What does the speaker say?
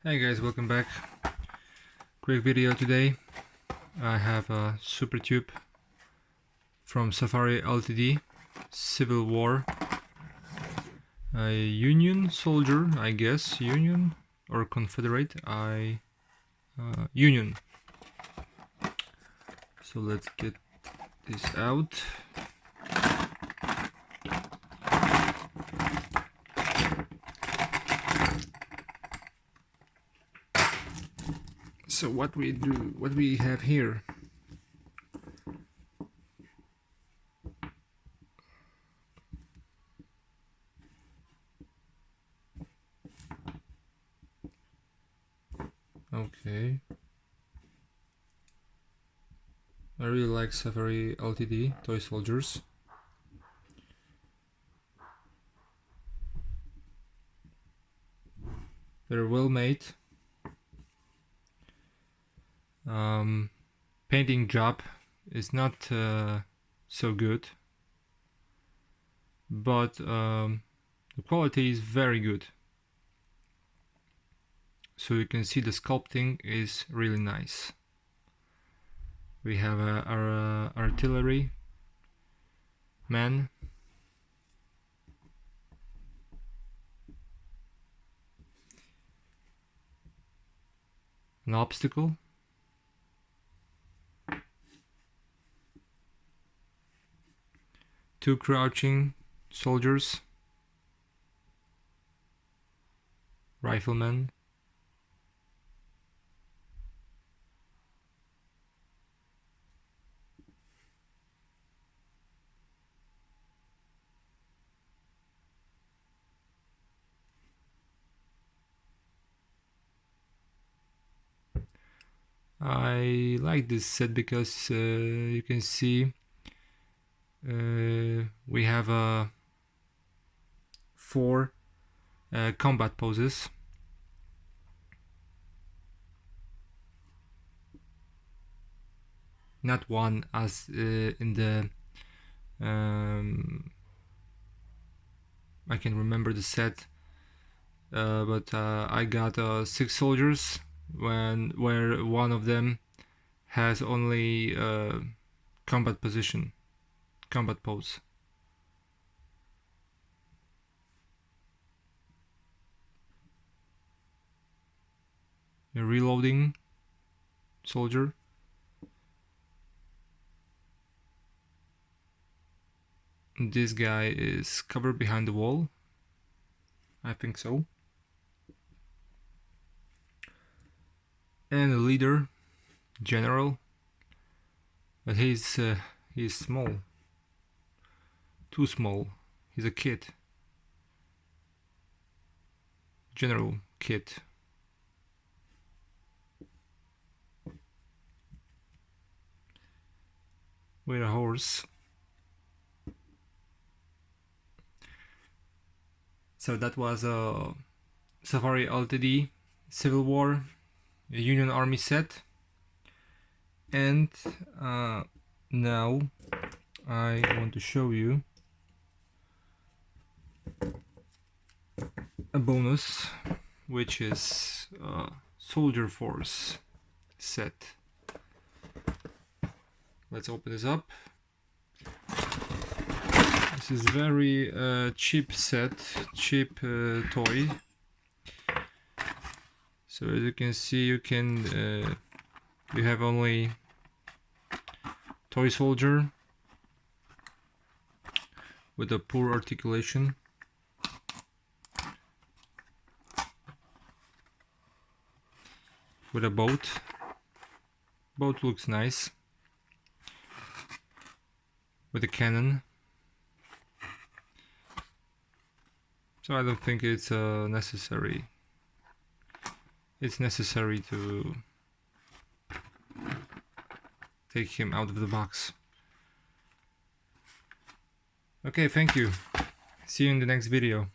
Hey guys, welcome back. Quick video today. I have a super tube from Safari Ltd, Civil War, a Union soldier, I guess, Union or Confederate, Union. So let's get this out. So what we have here. Okay. I really like Safari Ltd toy soldiers. They're well made. Painting job is not so good, but the quality is very good. So you can see the sculpting is really nice. We have our artillery man, an obstacle, two crouching soldiers, rifleman, I like this set because you can see we have 4 combat poses. Not one as in the I can remember the set, but I got 6 soldiers where one of them has only combat pose. A reloading soldier. This guy is covered behind the wall. I think so. And a leader, general, but he's small, too small. He's a kid, general kid. With a horse. So that was a Safari Ltd Civil War Union Army set, and now I want to show you a bonus, which is Soldier Force set. Let's open this up. This is very cheap set, cheap toy. So as you can see, you have only toy soldier with a poor articulation. With a boat. Boat looks nice. With a cannon. So I don't think it's necessary. It's necessary to take him out of the box. Okay, thank you. See you in the next video.